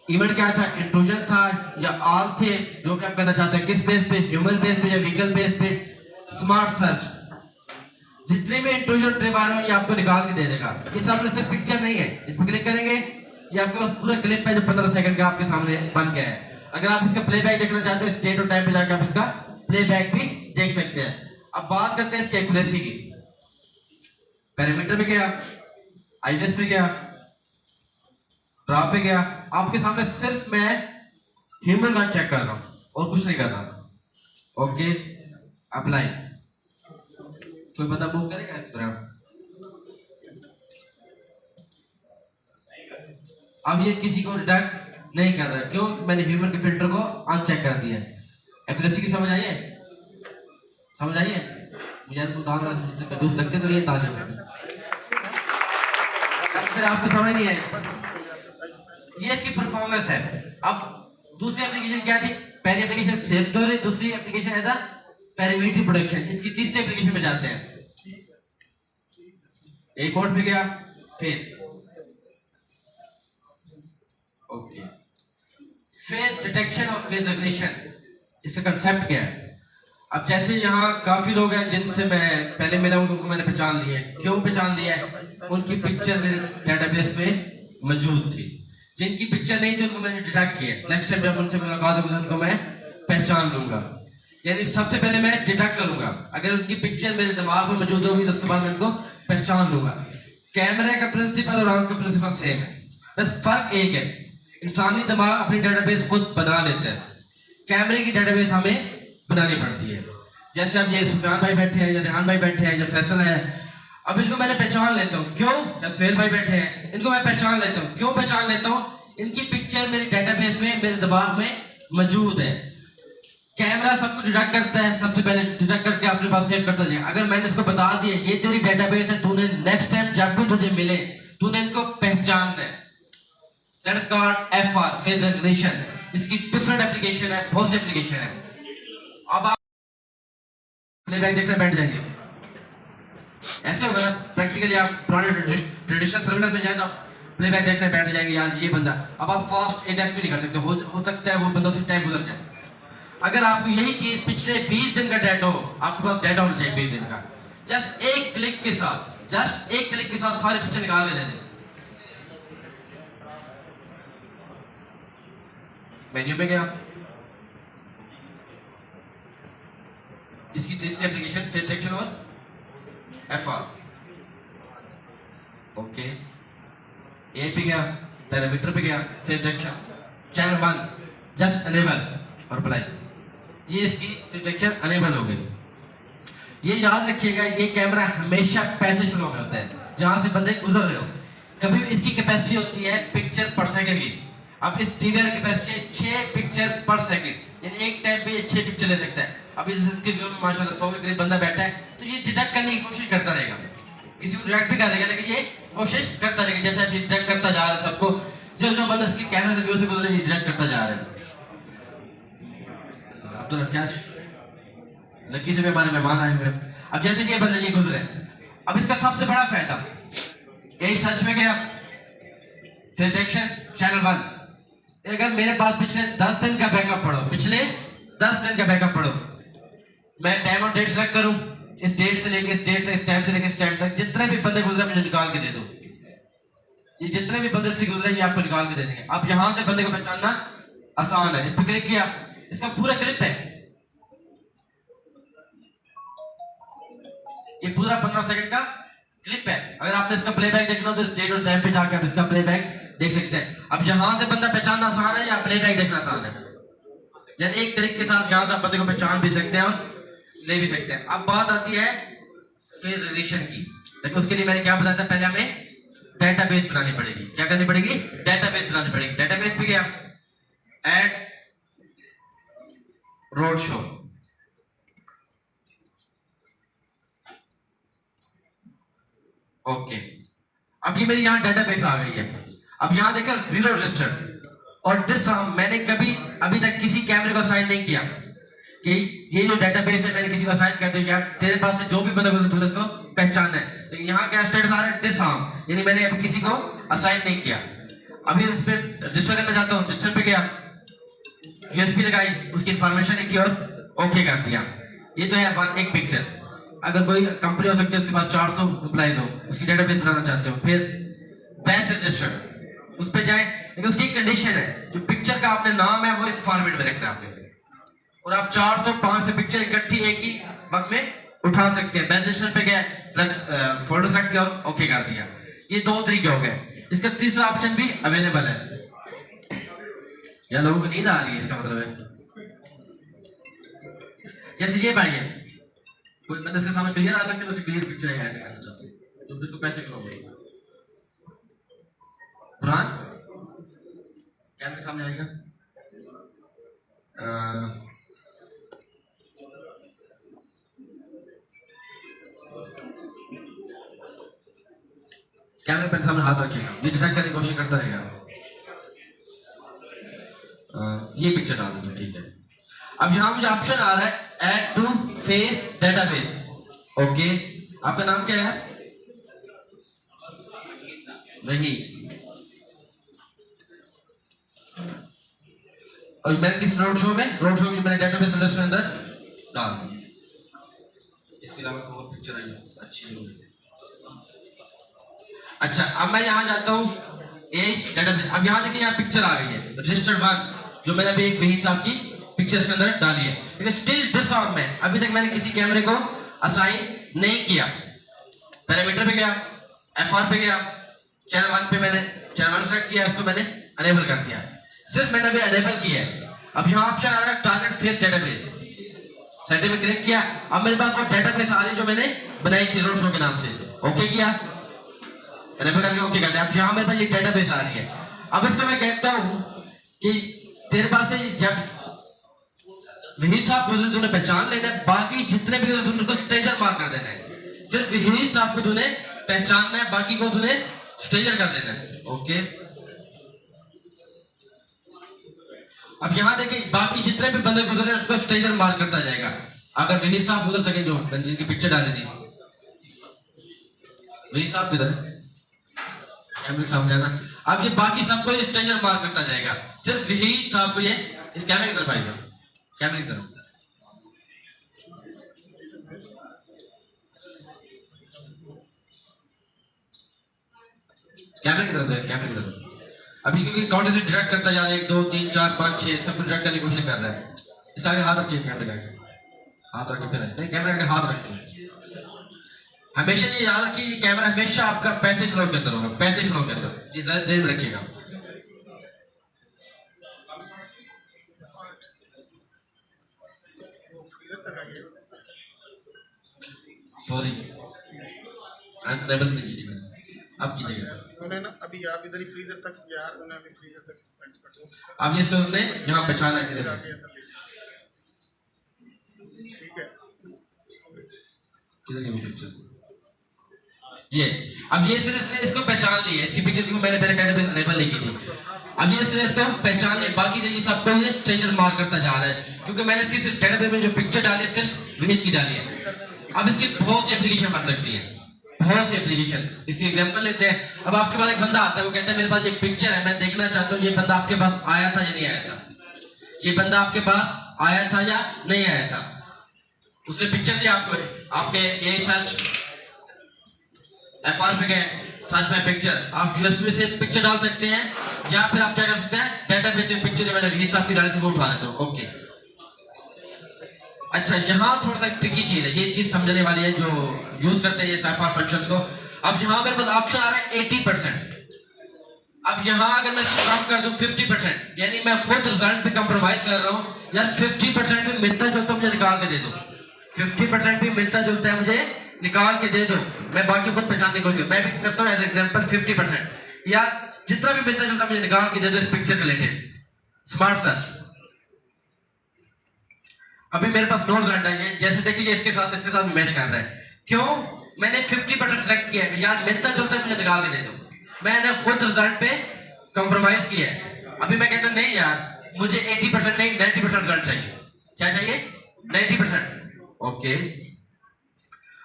इवेंट क्या था, इंट्रूजन था या ऑल थे, जो भी आप करना चाहते हैं, किस बेस पे, ह्यूमन बेस पे या व्हीकल बेस पे। स्मार्ट सर्च, जितने भी इंट्रूजन ट्रिप आ रहे हो ये आपको निकाल के दे देगा। इस सामने से पिक्चर नहीं है, इस पर क्लिक करेंगे, ये आपके पास पूरा क्लिप है जो 15 सेकंड का आपके सामने बन गया है। अगर आप इसका प्लेबैक देखना चाहते हो, स्टेट और टाइम पे जाकर आप इसका प्लेबैक भी देख सकते हैं। अब बात करते हैं इसकी एक्यूरेसी की। पैरामीटर पे गया, आईएस पे गया, ड्रा पे गया, आपके सामने सिर्फ मैं ह्यूमन का चेक कर रहा हूं और कुछ नहीं कर रहा। Okay, apply. कोई बंदा मूव करेगा इस तरह? अब ये किसी को डिटेक्ट नहीं कर रहा, क्यों? मैंने ह्यूमन के फिल्टर को अनचेक कर दिया। एक्यूरेसी की समझ आई है? समझ आई है? मुझे कंजूस लगते तो नहीं तालियों में, फिर आपको समझ नहीं आई। ये इसकी परफॉर्मेंस है। अब दूसरी एप्लीकेशन क्या थी? पहली एप्लीकेशन सेफ स्टोरेज, दूसरी एप्लीकेशन है पैरामीटर प्रोडक्शन। इसकी तीसरी एप्लीकेशन पे जाते हैं। एक कोड पे गया, फेस। ओके, फेस डिटेक्शन और फेस रिकग्निशन, इसका कंसेप्ट क्या है? अब जैसे यहाँ काफी लोग हैं जिनसे मैं पहले मिला हूँ, उनको मैंने पहचान लिया है। क्यों पहचान लिया है? उनकी पिक्चर मेरे डेटाबेस पे मौजूद थी। जिनकी पिक्चर नहीं थी उनको मैंने डिटेक्ट किया। नेक्स्ट टाइम जब उनसे मुलाकात होगी उनको मैं पहचान लूंगा। यानी सबसे पहले मैं डिटेक्ट करूंगा, अगर उनकी पिक्चर मेरे दिमाग में मौजूद होगी तो उसके बाद मैं उनको पहचान लूंगा। कैमरे का प्रिंसिपल और आंख का प्रिंसिपल सेम है, बस फर्क एक है, इंसानी दिमाग अपनी डेटाबेस खुद बना लेता है, कैमरे की डेटाबेस हमें बनानी पड़ती है। जैसे अब ये सुफियान भाई बैठे हैं या रेहान भाई बैठे हैं या फैसल है, अब इनको मैंने पहचान लेता हूँ, क्यों? या सुहेल भाई बैठे हैं, इनको मैं पहचान लेता हूँ, क्यों पहचान लेता हूँ? इनकी पिक्चर मेरी डेटाबेस में, मेरे दिमाग में मौजूद है। कैमरा सब कुछ डिटेक्ट करता है, सबसे पहले डिटेक्ट करके अपने पास सेव करता जाए। अगर मैंने इसको बता दिया ये तेरी डेटाबेस है, तूने नेक्स्ट टाइम जब भी तुझे मिले तूने इनको पहचानना है। That is called FR, face recognition. इसकी डिफरेंट एप्लीकेशन है, बहुत सी एप्लीकेशन है। अब आप प्लेबैक देखने बैठ जाएंगे, ऐसे होगा ना प्रैक्टिकली, आप पुराने ट्रेडिशनल सेमिनार में जाए तो प्लेबैक देखने बैठ जाएंगे, यार ये बंदा। अब आप फास्ट इंडेक्स भी नहीं कर सकते, हो सकता है वो बंदा से टाइम गुजर जाए। अगर आपको यही चीज पिछले 20 दिन का डेटा हो, आपके पास डेटा होना चाहिए 20 दिन का, जस्ट एक क्लिक के साथ सारी पिक्चर निकाल के दे दें। मेन्यू पे गया, इसकी तीसरी एप्लीकेशन फेस डिटेक्शन और एफआर, ओके। ए पे गया, पैरामीटर पे गया, face detection, channel 1 just enable और अप्लाई, ये इसकी डिटेक्शन अनेबल हो गई। ये याद रखिएगा, ये कैमरा हमेशा पैसेज फ्लो में होता है, जहां से बंदे गुजर रहे हो। कभी भी इसकी कैपेसिटी होती है पिक्चर पर सेकंड की। अब इस टीवी की कैपेसिटी है 6 पिक्चर पर सेकंड, यानी एक टाइम पे ये 6 पिक्चर ले सकता है। अब इसके व्यू में माशाल्लाह 100 के करीब बंदा बैठा है, तो ये डिटेक्ट करने की कोशिश करता रहेगा। किसी को डिटेक्ट भी कर लेगा, लेकिन ये कोशिश करता रहेगा, जैसे अभी डिटेक्ट करता जा रहा है सबको, जो जो बंदा इसके कैमरे से व्यू से गुजरे ये डिटेक्ट करता जा रहा है। तो क्या लकी से हमारे मेहमान आए हुए हैं। अब जैसे ये बंदे जी गुजरे, अब इसका सबसे बड़ा फायदा यही सर्च में गया, डिटेक्शन चैनल 1। अगर मेरे पास पिछले 10 दिन का बैकअप पढ़ो, पिछले 10 दिन का बैकअप पढ़ो, मैं टाइम और डेट सेलेक्ट करूं, इस डेट से लेके इस डेट तक, इस टाइम से लेके इस टाइम तक जितने भी बंदे गुजरे मुझे निकाल के दे दो। ये जितने भी बंदे से गुजरे ये आपको निकाल के दे देंगे। आप यहां से बंदे को पहचानना आसान है। इस पर क्लिक किया, इसका पूरा क्लिप है, ये पूरा 15 सेकंड का क्लिप है। अगर आपने इसका प्लेबैक देखना हो तो इस डेट और टाइम पे जाके आप इसका प्लेबैक देख सकते हैं। अब यहां से बंदा पहचानना आसान है या प्लेबैक देखना आसान है? यानी एक क्लिक के साथ यहां से आप बंदे को पहचान भी सकते हैं और ले भी सकते हैं। अब बात आती है फेस रिकग्निशन की। देखो उसके लिए मैंने क्या बताया था, पहले हमें डेटाबेस बनानी पड़ेगी। क्या करनी पड़ेगी? डेटाबेस बनानी पड़ेगी। डेटाबेस पे गया, ऐड रोड शो, ओके। अब ये मेरी यहाँ डेटाबेस आ गई है। अब यहाँ देखा 0 रजिस्टर्ड और डिसआर्म, मैंने कभी अभी तक किसी कैमरे को असाइन नहीं किया कि ये जो डेटाबेस है मैंने किसी को असाइन कर दिया, तेरे पास से जो भी बंदा गुजरे तूने उसको पहचानना है। लेकिन यहाँ क्या स्टेटस आ रहा है? डिसआर्म, यानी मैंने अभी किसी को असाइन नहीं किया। अभी इस पे रजिस्टर करना चाहता हूँ, रजिस्टर पे गया, यूएसपी लगाई, उसकी इंफॉर्मेशन लिखी और ओके कर दिया। ये तो है एक पिक्चर। अगर कोई कंपनी हो सकती है उसके पास 400 एम्प्लॉइज हो, उसकी डेटाबेस बनाना चाहते हो, फिर बैच रजिस्टर उस पे जाए, लेकिन उसकी कंडीशन है जो पिक्चर का आपने नाम है वो इस फॉर्मेट में रखना है आपने, और आप 400-500 पिक्चर इकट्ठी एक ही वक्त में उठा सकते हैं। बैच रजिस्टर पे गए, फोल्डर सेलेक्ट किया और ओके कर दिया। ये 2 तरीके हो गए। इसका तीसरा ऑप्शन भी अवेलेबल है। या लोगों को नींद आ रही है, इसका मतलब है जैसे ये भाई है, कोई बंदे के सामने क्लियर आ सकते हैं, क्लियर पिक्चर ऐड करना चाहते हैं तो बिल्कुल पैसे फ्लो होंगे। बुरहान क्या मेरे सामने आएगा? कैमरे पर सामने हाथ रखिएगा, ये डिटेक्ट करने की कोशिश करता रहेगा। ये पिक्चर डाल दो तो ठीक है। अब यहाँ मुझे ऑप्शन आ रहा है add to face database, okay. आपका नाम क्या है? वही। और मैंने किस रोड शो में मैंने डेटाबेस फोल्डर के अंदर डाल दी। इसके अलावा कोई और पिक्चर आई अच्छी जो है। अच्छा, अब मैं यहाँ जाता हूँ एज डेटाबेस। अब यहाँ देखिए यहाँ पिक्चर आ गई है रजिस्टर्ड 1 जो मैंने अभी एक वही साहब की पिक्चर्स के अंदर डाली है, लेकिन स्टिल डिसऑन में अभी तक मैंने किसी कैमरे को असाइन नहीं किया। पैरामीटर पे गया, एफआर पे गया, चैनल 1 पे मैंने चैनल 1 सेलेक्ट किया, इसको मैंने अनेबल कर दिया, सिर्फ मैंने अभी अनेबल किया है। अब यहाँ ऑप्शन आ रहा है टारगेट फेस डेटाबेस, सेटिंग में क्लिक किया, अब मेरे पास वो डेटाबेस आ रही है जो मैंने बनाई थी रोड शो के नाम से, ओके किया, अनेबल करके ओके कर दिया। अब यहाँ मेरे पास ये डेटाबेस आ रही है। अब इसको मैं कहता हूँ कि तेरे पास से जब वही साहब को तूने पहचान लेना है, बाकी जितने भी तूने उसको स्टेजर मार्क कर देना है, सिर्फ वही साहब को तूने पहचानना है, बाकी को तूने स्टेजर कर देना है, ओके। अब यहाँ देखिए बाकी जितने भी बंदे गुजरे उसको स्टेजर मार्क करता जाएगा। अगर वही साहब गुजर सके जो जिनकी पिक्चर डाली थी, वही साहब किधर है कैमरे सामने आना। अब ये बाकी सबको ये स्टेजर मार्क करता जाएगा, सिर्फ वही साहब को ये इस कैमरे की तरफ आएगा, कैमरे की तरफ। कैमरे की तरफ है, कैमरे की तरफ। अभी क्योंकि काउंटर से डायरेक्ट करता जा रहा है, 1 2 3 4 5 6 सब कुछ डायरेक्ट करने की कोशिश कर रहा है। इसका आगे हाथ रखिए, कैमरे के आगे हाथ रख के फिर नहीं, कैमरे के आगे हाथ रखिए। हमेशा ये याद रखिए कैमरा हमेशा आपका पैसे फ्लो के अंदर होगा, पैसे फ्लो के अंदर, ये ध्यान रखिएगा। सॉरी अनेबल नहीं की मैंने, अब कीजिएगा। उन्होंने ना अभी आप इधर ही फ्रीजर तक यार, उन्होंने अभी फ्रीजर तक स्पेंड कर दिया। अब ये इसको हमने यहाँ पहचाना किधर है, ठीक है किधर की वो पिक्चर ये। अब ये सिर्फ इसने इसको पहचान लिया, इसकी पिक्चर को मैंने पहले डेटाबेस अनेबल नहीं की थी। अब ये सिर्फ इसको पहचान लिया, बाकी से ये सबको ये स्टेजर मार्क करता जा रहा है, क्योंकि मैंने इसकी सिर्फ डेटाबेस में जो पिक्चर डाली है सिर्फ विनीत की डाली है। अब इसकी बहुत सी एप्लीकेशन बन सकती है, बहुत सी एप्लीकेशन। इसकी एग्जांपल लेते हैं। अब आपके पास एक बंदा आता है, वो कहता है मेरे पास एक पिक्चर है, मैं देखना चाहता हूँ ये बंदा आपके पास आया था या नहीं आया था, ये बंदा आपके पास आया था या नहीं आया था। उसने पिक्चर दिया आपको, आपके ये सर्च एफआर पे गए, सर्च में पिक्चर, आप यूएसबी से पिक्चर डाल सकते हैं, या फिर आप क्या कर सकते हैं डेटाबेस से पिक्चर जो मैंने वीर साहब की डाली थी वो उठा लेते हो, ओके। अच्छा यहाँ थोड़ा सा ट्रिकी चीज है, ये चीज समझने वाली है जो यूज करते हैं ये एफआर फंक्शंस को। अब यहाँ मेरे पास ऑप्शन आ रहा है 80%। अब यहाँ अगर मैं कम कर दूं 50%, यानी मैं खुद रिजल्ट पे कंप्रोमाइज कर रहा हूँ, यार 50% भी मिलता जुलता मुझे निकाल के दे दो, 50% भी मिलता जुलता है मुझे निकाल के दे दो, मैं बाकी खुद पहचानने की कोशिश मैं भी करता हूँ एज एग्जांपल 50%, या जितना भी मिलता जुलता मुझे निकाल के दे दो इस पिक्चर रिलेटेड। स्मार्ट सर्च अभी मेरे पास नो रिजल्ट है, जैसे देखिए इसके साथ मैच कर रहा है, क्यों मैंने 50% सेलेक्ट किया है, यार मिलता जुलता मुझे निकाल के दे दो, मैंने खुद रिजल्ट पे कंप्रोमाइज किया है। अभी मैं कहता हूं नहीं यार मुझे 80% नहीं 90% रिजल्ट चाहिए, क्या चाहिए 90%, ओके।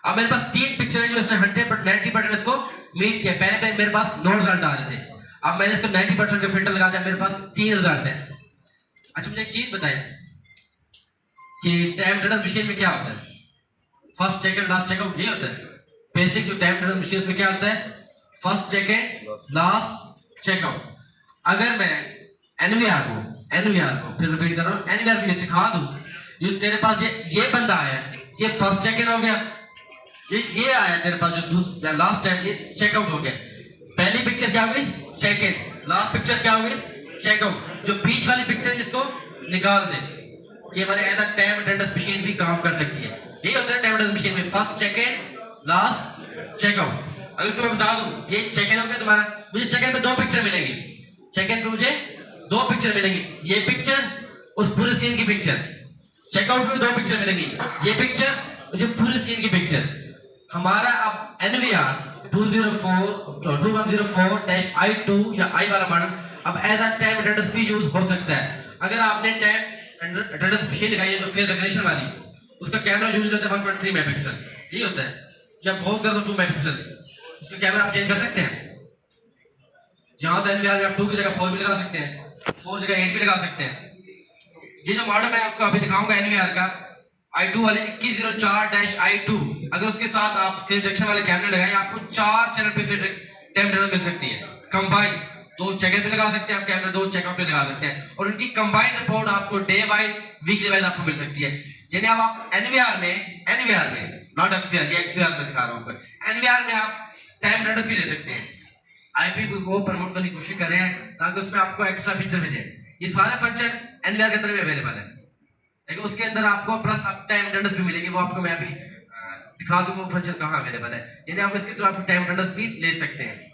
अब मेरे पास 3 पिक्चर है जो इसने 90% इसको मीट किया, पहले मेरे पास नो रिजल्ट आ रहे थे, अब मैंने इसको 90% का फिल्टर लगा दिया, मेरे पास 3 रिजल्ट है। अच्छा मुझे एक चीज बताएं कि टाइम डेटा मशीन में क्या होता है, फर्स्ट सेकंड लास्ट चेकआउट ये होता है बेसिक जो टाइम डेटा मशीन में क्या होता है, फर्स्ट सेकंड लास्ट चेकआउट। अगर मैं एनवीआर को फिर रिपीट कर रहा हूँ, एनवीआर को ये सिखा दूं, ये तेरे पास ये बंदा आया, ये फर्स्ट सेकंड हो गया, ये आया तेरे पास जो लास्ट टाइम ये चेकआउट हो गया, पहली पिक्चर क्या हो गई सेकंड, लास्ट पिक्चर क्या हो गई चेकआउट, जो बीच वाली पिक्चर इसको निकाल दे। ये हमारे as a time attendance machine भी काम कर सकती है, यही होता है टाइम अटेंडेंस मशीन में, फर्स्ट सेकंड लास्ट चेकआउट। अगर इसको मैं बता दूं ये सेकंड हो गया तुम्हारा, मुझे सेकंड में 2 पिक्चर मिलेगी, सेकंड में मुझे 2 पिक्चर मिलेगी, ये पिक्चर उस पूरे सीन की पिक्चर, चेकआउट में 2 पिक्चर मिलेगी, ये पिक्चर मुझे पूरे सीन की पिक्चर। हमारा अब एनवीआर 2104-i2 या i वाला मॉडल अब एज अ टाइम अटेंडेंस भी यूज हो सकता है। अगर आपने टाइम अटेंडेंस मशीन लगाई है जो फेस रिकग्निशन वाली, उसका कैमरा यूज होता है 1.3 मेगापिक्सल, यही होता है, जब बहुत कर दो 2 मेगापिक्सल, इसका कैमरा आप चेंज कर सकते हैं। यहाँ तो एनवीआर में आप 2 की जगह 4 भी लगा सकते हैं, 4 जगह 8 भी लगा सकते हैं। ये जो मॉडल मैं आपको अभी दिखाऊंगा एनवीआर का i2 वाले 2104-i2, अगर उसके साथ आप फेस डिटेक्शन वाले कैमरे लगाएं आपको 4 चैनल पे टाइम डेटा मिल सकती है कंबाइन, दो चेकआउट पे लगा सकते हैं आप कैमरा, दो चेकआउट पे लगा सकते हैं, और उनकी कंबाइंड रिपोर्ट आपको डे वाइज वीकली वाइज आपको मिल सकती है। यानी अब आप एनवीआर में नॉट एक्सवीआर, ये एक्सवीआर में दिखा रहा हूं आपको, एनवीआर में आप टाइम अटेंडेंस भी ले सकते हैं। आईपी को प्रमोट करने की कोशिश कर रहे हैं ताकि उसमें आपको एक्स्ट्रा फीचर मिले। ये सारे फंक्शन एनवीआर के अंदर भी अवेलेबल है, लेकिन उसके अंदर आपको प्लस टाइम अटेंडेंस भी मिलेगी, वो आपको मैं अभी दिखा दूं वो फंक्शन कहां अवेलेबल है। यानी आप इसके थ्रू आप टाइम अटेंडेंस भी ले सकते हैं।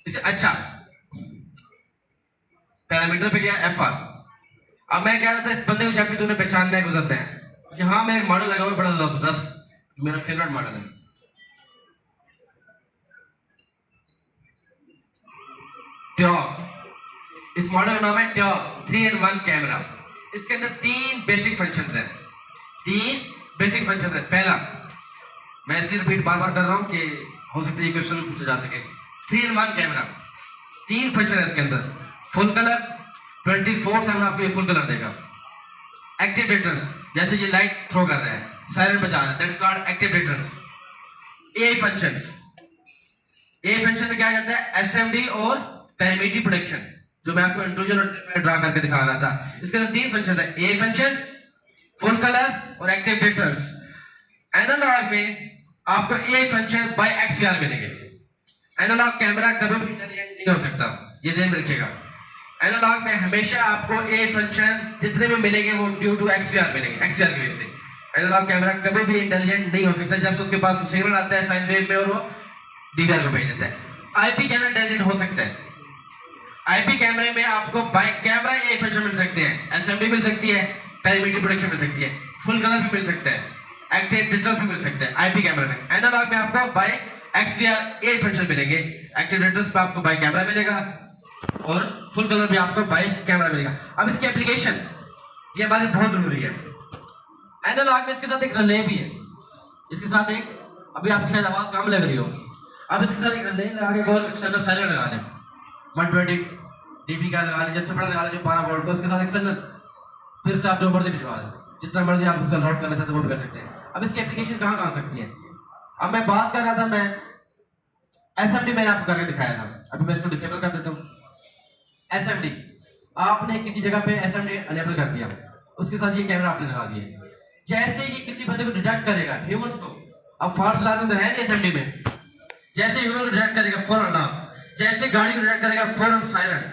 इसे अच्छा पैरामीटर पे गया एफआर। अब मैं कह रहा था इस बंदे को जब भी तूने पहचानना है, गुजरना है, यहाँ मेरा मॉडल लगा हुआ बड़ा जबरदस्त, मेरा फेवरेट मॉडल है। ट्योक, इस मॉडल का नाम है ट्योक 3-in-1 कैमरा। इसके अंदर 3 बेसिक फंक्शंस हैं, 3 बेसिक फंक्शंस हैं। पहला, मैं इसकी रिपीट बार बार कर रहा हूं कि हो सकता है ये क्वेश्चन पूछा जा सके। 3-in-1 कैमरा, 3 फंक्शन है इसके अंदर। फुल कलर 24/7 आपको ये फुल कलर देगा। एक्टिव डिटेंस, जैसे ये लाइट थ्रो कर रहा है, साइलेंट बजा रहा है, that's called active defence. A functions, A function में क्या जाता है, एसएमडी और पेरिमीटर प्रोटेक्शन, जो मैं आपको इंट्रूजन और ड्रा करके दिखा रहा था। इसके अंदर 3 फंक्शन है, ए फंक्शंस, फुल कलर और एक्टिव डिटेंस। एनालॉग में आपको ए फंक्शन बाय एक्सवीआर मिलेंगे। एनालॉग कैमरा कभी भी इंटेलिजेंट नहीं हो सकता, ये ध्यान में रखिएगा। एनालॉग में हमेशा आपको ए फंक्शन जितने भी मिलेंगे वो ड्यू टू एक्सवीआर मिलेंगे, एक्सवीआर की वजह से। एनालॉग कैमरा कभी भी इंटेलिजेंट नहीं हो सकता, जस्ट उसके पास सिग्नल आता है साइन वेव में और वो डीवीआर को भेज देता है। आईपी कैमरा इंटेलिजेंट हो सकता है। आईपी कैमरे में आपको बाय कैमरा ए फंक्शन मिल सकते हैं, एसएमडी मिल सकती है, पेरिमीटर प्रोटेक्शन मिल सकती है, फुल कलर भी मिल सकता है, एक्टिव डिटेंस भी मिल सकता है आईपी कैमरा में। एनालॉग में आपको बाय एक्सवीआर ए फंक्शन मिलेंगे, एक्टिव डिटेंस पे आपको बाय कैमरा मिलेगा और फुल कलर भी आपको बाय कैमरा मिलेगा। अब इसकी एप्लीकेशन ये हमारे बहुत जरूरी है। एनालॉग में इसके साथ एक रिले भी है, इसके साथ एक, अभी आपको शायद आवाज कम लग रही हो, अब इसके साथ एक रिले लगा के गोल एक्सटर्नल साइलेंट लगा दें, 120 dB का लगा लें, जैसे बड़ा लगा लें जो 12 वोल्ट का, उसके साथ एक्सटर्नल, फिर से आप जो मर्जी भिजवा दें, जितना मर्जी आप उसका लोड करना चाहते हैं वो भी कर सकते हैं। अब इसकी एप्लीकेशन कहाँ कहाँ सकती है। अब मैं बात कर रहा था, मैं एसएमडी मैंने आपको करके दिखाया था, अभी मैं इसको डिसेबल कर देता हूँ। एसएमडी, आपने किसी जगह पे एसएमडी अनेबल कर दिया, उसके साथ ये कैमरा आपने लगा दिया, जैसे ये किसी बंदे को डिटेक्ट करेगा, ह्यूमंस को, अब फॉल्स अलार्म तो है नहीं एसएमडी में, जैसे ह्यूमन को डिटेक्ट करेगा फौरन अलार्म, जैसे गाड़ी को डिटेक्ट करेगा फौरन साइलेंट,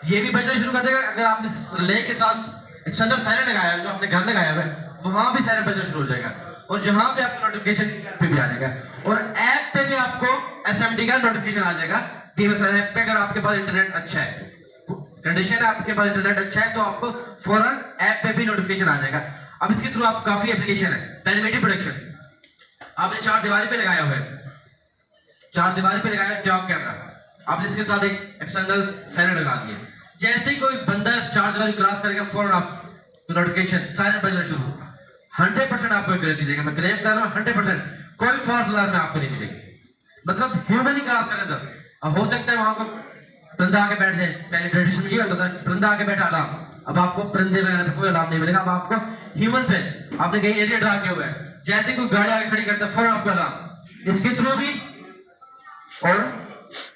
ये भी बजना शुरू कर देगा। अगर आपने रिले के साथ एक्सटर्नल साइलेंट लगाया है, जो आपने घर लगाया हुआ है, वहां भी साइलेंट बजना शुरू हो जाएगा, और जहां पे आपको नोटिफिकेशन पे भी आ जाएगा, और ऐप पे भी आपको एसएमडी का नोटिफिकेशन आ जाएगा। टीएमएस ऐप पे अगर आपके पास इंटरनेट अच्छा है, कंडीशन है आपके पास इंटरनेट अच्छा है, तो आपको फौरन ऐप पे भी नोटिफिकेशन आ जाएगा। अब इसके थ्रू आप काफी एप्लीकेशन है। पेरिमीटर प्रोटेक्शन, आपने 4 दीवारी पे लगाया हुआ है, 4 दीवारी पे लगाया ट्योक कैमरा, आपने इसके साथ एक एक्सटर्नल साइलेंट लगा दिया, जैसे ही कोई बंदा 4 दीवारी क्रॉस करेगा फौरन आपको नोटिफिकेशन साइलेंट बजना शुरू। 100% आपको एक्यूरेसी देगा, मैं क्लेम कर रहा हूँ 100%, कोई फॉल्स अलार्म में आपको नहीं मिलेगी। मतलब ह्यूमन ही क्रॉस करे तो अब हो सकता है वहां को परिंदा आके बैठ जाए, पहले ट्रेडिशन में ये होता था परिंदा आके बैठा अलार्म, अब आपको परिंदे वगैरह पे कोई अलार्म नहीं मिलेगा। अब आपको ह्यूमन पे आपने कहीं एरिया ड्रा किया हुआ है, जैसे कोई गाड़ी आके खड़ी करता है फौरन आपको अलार्म, इसके थ्रू भी और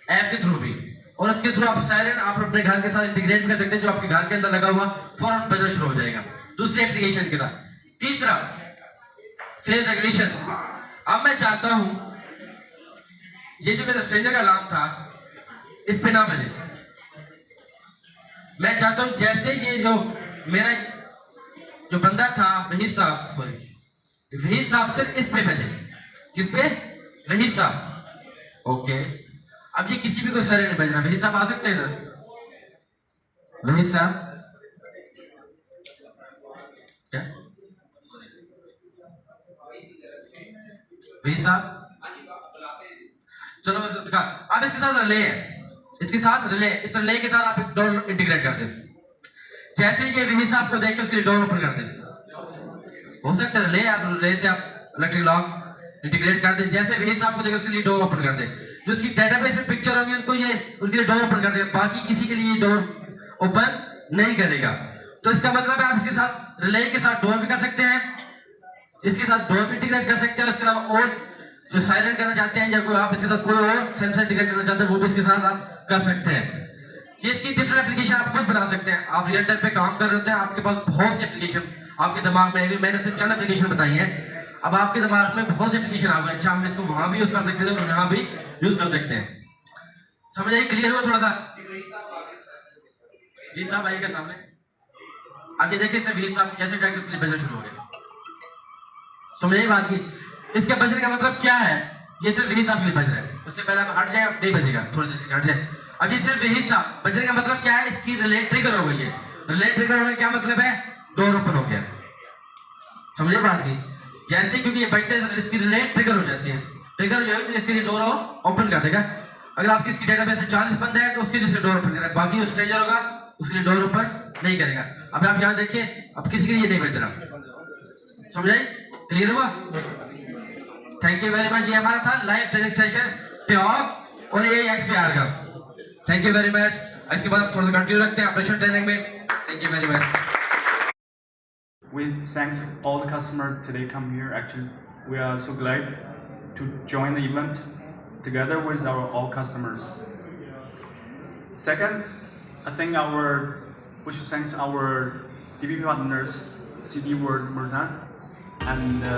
ऐप के थ्रू भी, और इसके थ्रू आप साइलेंट आप अपने घर के साथ इंटीग्रेट कर सकते हैं, जो आपके घर के अंदर लगा हुआ फौरन बजना शुरू हो जाएगा दूसरे एप्लीकेशन के साथ। तीसरा, फेस रेगुलेशन। अब मैं चाहता हूं ये जो मेरा स्ट्रेंजर का अलार्म था इस पे ना बजे, मैं चाहता हूं जैसे ये जो मेरा जो बंदा था वही साहब, सॉरी वही साहब सिर्फ इस पे बजे, किस पे, वही साहब। ओके, अब ये किसी भी को सर नहीं बज रहा, वही साहब आ सकते हैं इधर, वही साहब क्या, वही साहब, चलो दिखा। अब इसके साथ रिले है, इसके साथ रिले, इस रिले के साथ आप डोर इंटीग्रेट कर दें, जैसे ये वही साहब को देख के उसके लिए डोर ओपन कर दें, हो सकता है रिले, आप रिले से आप इलेक्ट्रिक लॉक इंटीग्रेट कर दें, जैसे वही साहब को देख उसके लिए डोर ओपन कर दें, जो उसकी डेटाबेस में पिक्चर होंगे उनको ये उनके लिए डोर ओपन कर देगा, बाकी किसी के लिए डोर ओपन नहीं करेगा। तो इसका मतलब है आप इसके साथ रिले के साथ डोर भी कर सकते हैं, इसके साथ डोर भी इंटीग्रेट कर सकते हैं, इसके अलावा और जो साइलेंट करना चाहते हैं या कोई आप इसके साथ कोई और सेंसर इंटीग्रेट करना चाहते हैं वो भी इसके साथ आप कर सकते हैं। ये इसकी डिफरेंट एप्लीकेशन आप खुद बना सकते हैं। आप रियल टाइम पे काम कर रहे होते हैं, आपके पास बहुत सी एप्लीकेशन आपके दिमाग में है। मैंने सिर्फ चंद एप्लीकेशन बताई है, अब आपके दिमाग में बहुत सी एप्लीकेशन आ गए। अच्छा, हम इसको वहां भी यूज कर सकते हैं और यहाँ भी यूज कर सकते हैं। समझ आइए? क्लियर हुआ थोड़ा सा? ये साहब आइएगा सामने, आगे देखिए सर, ये साहब कैसे ट्रैक्टर स्लिप बजना शुरू हो गया। समझ आइए बात की? इसके बजने का मतलब क्या है? ये सिर्फ यही साहब बज रहा है, उससे पहले आप हट जाए, नहीं बजेगा, थोड़ी देर हट जाए। अब ये सिर्फ यही साहब बजने का मतलब क्या है? इसकी रिले ट्रिगर हो गई है। रिले ट्रिगर होने का क्या मतलब है? डोर ओपन हो गया। समझिए बात की? जैसे क्योंकि ये बजते हैं इसकी रिले ट्रिगर हो जाती है। ट्रिगर हो जाएगी तो इसके लिए डोर ओपन कर देगा। अगर आपकी इसकी डेटाबेस में 40 बंदे हैं तो उसके लिए डोर ओपन करेगा, बाकी जो स्ट्रेंजर होगा उसके लिए डोर ओपन नहीं करेगा। अब आप यहाँ देखिए, अब किसी के लिए नहीं बज रहा। समझ आई? क्लियर हुआ? Thank you very much. ये हमारा था लाइव ट्रेनिंग सेशन टॉक और ये XBR का। Thank you very much. इसके बाद थोड़ा सा कंटिन्यू रखते हैं ऑपरेशन ट्रेनिंग में। Thank you very much. We thank all the customers today come here. Actually, we are so glad to join the event together with our all customers. Second, I think we should thank our DBP partners, CD World Murtan, and